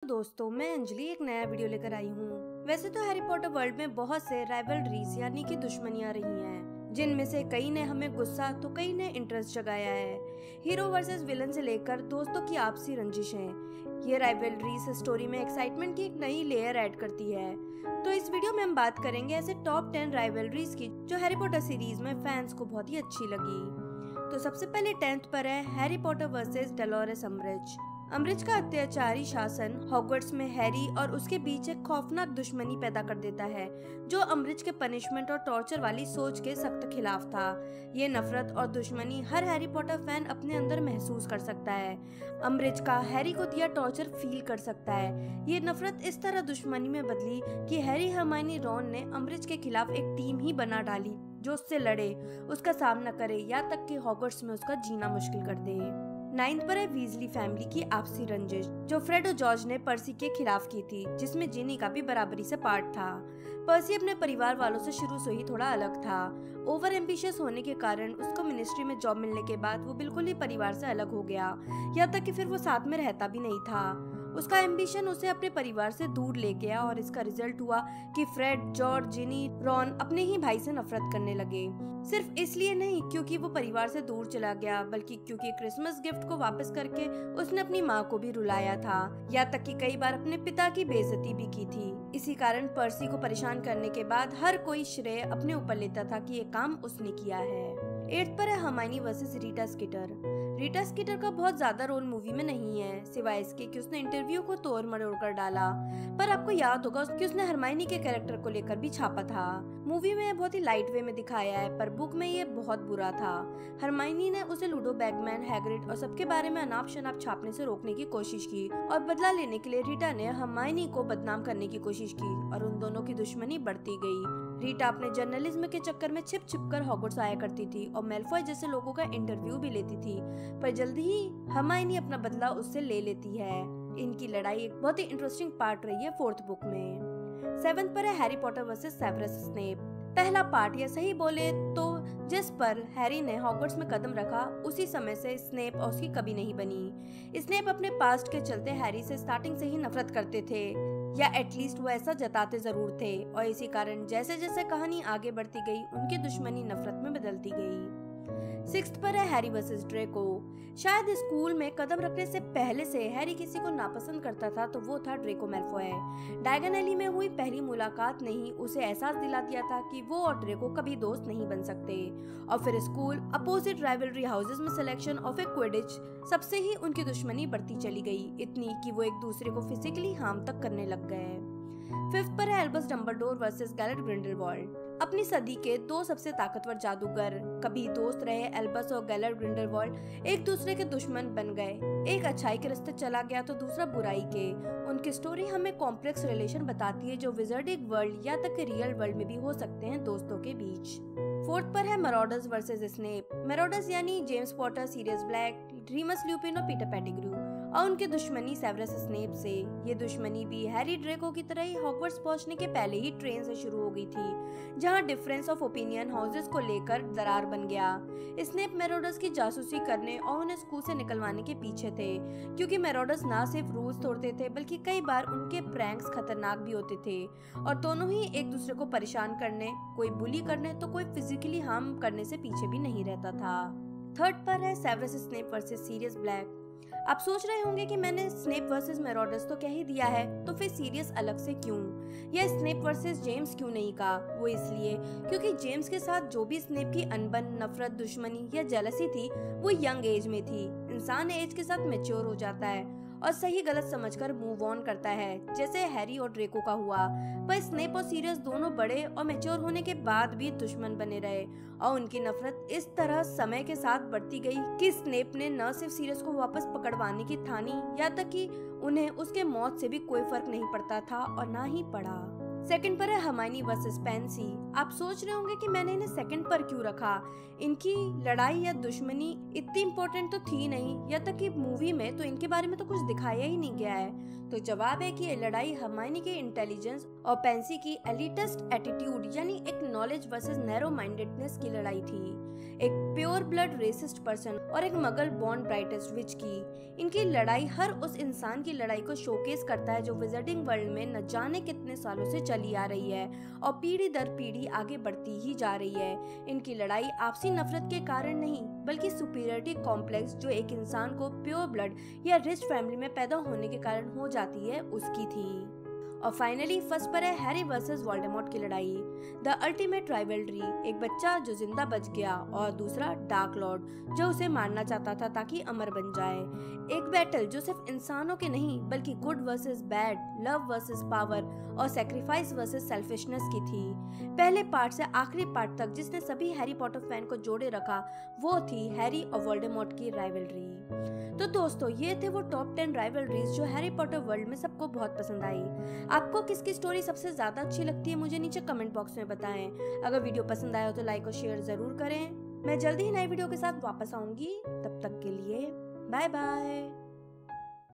दोस्तों, मैं अंजलि एक नया वीडियो लेकर आई हूँ। वैसे तो हैरी पॉटर वर्ल्ड में बहुत से राइवलरीज यानी कि दुश्मनियां रही हैं, जिनमें से कई ने हमें गुस्सा तो कई ने इंटरेस्ट जगाया है। हीरो वर्सेस विलन से लेकर दोस्तों की आपसी रंजिशें, ये राइवलरीज स्टोरी में एक्साइटमेंट की एक नई लेयर ऐड करती है। तो इस वीडियो में हम बात करेंगे ऐसे टॉप 10 राइवलरीज की जो हैरी पॉटर सीरीज में फैंस को बहुत ही अच्छी लगी। तो सबसे पहले 10th पर है Harry Potter versus Dolores Umbridge. Umbridge का अत्याचारी शासन हॉगवर्ट्स में हैरी और उसके बीच एक खौफनाक दुश्मनी पैदा कर देता है, जो अम्ब्रिज के पनिशमेंट और टॉर्चर वाली सोच के सख्त खिलाफ था। ये नफरत और दुश्मनी हर हैरी पॉटर फैन अपने अंदर महसूस कर सकता है। अम्ब्रिज का हैरी को दिया टॉर्चर फील कर सकता है। ये नफरत इस तरह दुश्मनी में बदली कि हैरी, हरमाइनी, रॉन ने अम्ब्रिज के खिलाफ एक टीम ही बना डाली जो उससे लड़े, उसका सामना करे या तक कि हॉगवर्ट्स में उसका जीना मुश्किल कर दे। 9th पर है वीजली फैमिली की आपसी रंजिश, जो फ्रेड और जॉर्ज ने पर्सी के खिलाफ की थी, जिसमें जिनी का भी बराबरी से पार्ट था। पर्सी अपने परिवार वालों से शुरू से ही थोड़ा अलग था। ओवर एम्बिशियस होने के कारण उसको मिनिस्ट्री में जॉब मिलने के बाद वो बिल्कुल ही परिवार से अलग हो गया, यहाँ तक कि फिर वो साथ में रहता भी नहीं था। उसका एम्बिशन उसे अपने परिवार से दूर ले गया और इसका रिजल्ट हुआ कि फ्रेड, जॉर्ज, जिनी, रॉन अपने ही भाई से नफरत करने लगे। सिर्फ इसलिए नहीं क्योंकि वो परिवार से दूर चला गया, बल्कि क्योंकि क्रिसमस गिफ्ट को वापस करके उसने अपनी माँ को भी रुलाया था, यहाँ तक कि कई बार अपने पिता की बेइज्जती भी की थी। इसी कारण पर्सी को परेशान करने के बाद हर कोई श्रेय अपने ऊपर लेता था कि ये काम उसने किया है। 8th पर है Hermione versus Rita Skeeter. Rita Skeeter का बहुत ज्यादा रोल मूवी में नहीं है, सिवाय इसके कि उसने इंटरव्यू को तोड़ मरोड़ कर डाला। पर आपको याद होगा कि उसने हरमाइनी के कैरेक्टर को लेकर भी छापा था। मूवी में बहुत ही लाइट वे में दिखाया है, पर बुक में ये बहुत बुरा था। हरमाइनी ने उसे लूडो, बैगमैन, हैग्रिड और सबके बारे में अनाप शनाप छापने से रोकने की कोशिश की, और बदला लेने के लिए रीटा ने हरमाइनी को बदनाम करने की कोशिश की और उन दोनों की दुश्मनी बढ़ती गई। रीटा अपने जर्नलिज्म के चक्कर में छिप छिप कर हॉगवर्ट्स आया करती थी और मेलफॉय जैसे लोगों का इंटरव्यू भी लेती थी, पर जल्दी ही हरमाइनी अपना बदला उससे ले लेती है। इनकी लड़ाई एक बहुत ही इंटरेस्टिंग पार्ट रही है 4th बुक में। 7th पर है Harry Potter versus Severus Snape. पहला पार्ट, या सही बोले तो जिस पर हैरी ने हॉगवर्ट्स में कदम रखा, उसी समय से स्नेप और उसकी कभी नहीं बनी। स्नेप अपने पास्ट के चलते हैरी से स्टार्टिंग से ही नफरत करते थे, या एटलीस्ट वो ऐसा जताते जरूर थे, और इसी कारण जैसे जैसे कहानी आगे बढ़ती गई उनकी दुश्मनी नफरत में बदलती गई। 6th पर है हैरी वर्सेस ड्रेको। शायद स्कूल में कदम रखने से पहले से हैरी किसी को नापसंद करता था तो वो था ड्रेको मैलफॉय। डायगन एली में हुई पहली मुलाकात ने ही उसे एहसास दिला दिया था कि वो और ड्रेको कभी दोस्त नहीं बन सकते, और फिर स्कूल, अपोजिट राइवलरी हाउसेस में सिलेक्शन और फिर क्विडिच, सबसे ही उनकी दुश्मनी बढ़ती चली गई, इतनी कि वो एक दूसरे को फिजिकली हार्म तक करने लग गए। 5th पर है Albus Dumbledore versus gallate Grindelwald. अपनी सदी के दो सबसे ताकतवर जादूगर कभी दोस्त रहे एल्बस और गैलेट ग्रिंडेलवाल्ड एक दूसरे के दुश्मन बन गए। एक अच्छाई के रास्ते चला गया तो दूसरा बुराई के। उनकी स्टोरी हमें कॉम्प्लेक्स रिलेशन बताती है जो विजर्डिक वर्ल्ड या तक रियल वर्ल्ड में भी हो सकते हैं दोस्तों के बीच। 4th पर है मराउडर्स वर्सेस स्नेप। मराउडर्स यानी James Potter, Sirius Black, Remus Lupin और पीटर पेटिग्रू, और उनकी दुश्मनी सेवरस स्नेप से। ये दुश्मनी भी हैरी, ड्रेको की तरह ही हॉगवर्ट्स पहुंचने के पहले ही ट्रेन से शुरू हो गई थी, जहां डिफरेंस ऑफ ओपिनियन हाउसेस को लेकर दरार बन गया। स्नेप मैरोडर्स की जासूसी करने और उन्हें स्कूल से निकलवाने के पीछे थे, क्योंकि मैरोडर्स ना सिर्फ रूल्स तोड़ते थे बल्कि कई बार उनके प्रैंक्स खतरनाक भी होते थे, और दोनों ही एक दूसरे को परेशान करने, कोई बुली करने तो कोई फिजिकली हार्म करने से पीछे भी नहीं रहता था। 3rd पर है Severus Snape versus Sirius Black. आप सोच रहे होंगे कि मैंने स्नेप वर्सेस मैरोडर्स तो कह ही दिया है, तो फिर सीरियस अलग से क्यों, या स्नेप वर्सेस जेम्स क्यों नहीं कहा? वो इसलिए क्योंकि जेम्स के साथ जो भी स्नेप की अनबन, नफरत, दुश्मनी या जेलसी थी, वो यंग एज में थी। इंसान एज के साथ मैच्योर हो जाता है और सही गलत समझकर मूव ऑन करता है, जैसे हैरी और ड्रेको का हुआ। पर स्नेप और सीरियस दोनों बड़े और मैच्योर होने के बाद भी दुश्मन बने रहे, और उनकी नफरत इस तरह समय के साथ बढ़ती गई कि स्नेप ने न सिर्फ सीरियस को वापस पकड़वाने की ठानी, यहाँ तक कि उन्हें उसके मौत से भी कोई फर्क नहीं पड़ता था और ना ही पड़ा। 2nd पर है हरमाइनी वर्सेस पेंसी। आप सोच रहे होंगे कि मैंने इन्हें 2nd पर क्यों रखा। इनकी लड़ाई या दुश्मनी इतनी इम्पोर्टेंट तो थी नहीं, या तक कि मूवी में तो इनके बारे में तो कुछ दिखाया ही नहीं गया है। तो जवाब है कि ये लड़ाई हरमाइनी के इंटेलिजेंस और पेंसी की एलिटिस्ट एटीट्यूड यानी एक नॉलेज वर्सेस नैरो माइंडेडनेस की लड़ाई थी। एक प्योर ब्लड रेसिस्ट पर्सन और एक मगल बॉर्न ब्राइटेस्ट विच की इनकी लड़ाई हर उस इंसान की लड़ाई को शोकेस करता है जो विजिटिंग वर्ल्ड में न जाने कितने सालों से चली आ रही है और पीढ़ी दर पीढ़ी आगे बढ़ती ही जा रही है। इनकी लड़ाई आपसी नफरत के कारण नहीं बल्कि सुपीरियरिटी कॉम्प्लेक्स जो एक इंसान को प्योर ब्लड या रिच फैमिली में पैदा होने के कारण हो जाती है उसकी थी। और फाइनली फर्स्ट पर है हैरी वर्सेस वोल्डेमॉर्ट की लड़ाई, द अल्टीमेट राइवलरी। एक बच्चा जो जिंदा बच गया और दूसरा डार्क लॉर्ड जो उसे मारना चाहता था ताकि अमर बन जाए। एक बैटल जो सिर्फ इंसानों के नहीं बल्कि good versus bad, love versus power और सैक्रिफाइस वर्सेस सेल्फिशनेस की थी। पहले पार्ट से आखिरी पार्ट तक जिसने सभी हैरी पॉटर फैन को जोड़े रखा वो थी हैरी और वोल्डेमॉर्ट की राइवलरी। तो दोस्तों ये थे वो टॉप 10 राइवलरीज जो हैरी पॉटर वर्ल्ड में सबको बहुत पसंद आई। आपको किसकी स्टोरी सबसे ज्यादा अच्छी लगती है मुझे नीचे कमेंट बॉक्स में बताएं। अगर वीडियो पसंद आया हो तो लाइक और शेयर जरूर करें। मैं जल्दी ही नई वीडियो के साथ वापस आऊंगी, तब तक के लिए बाय बाय।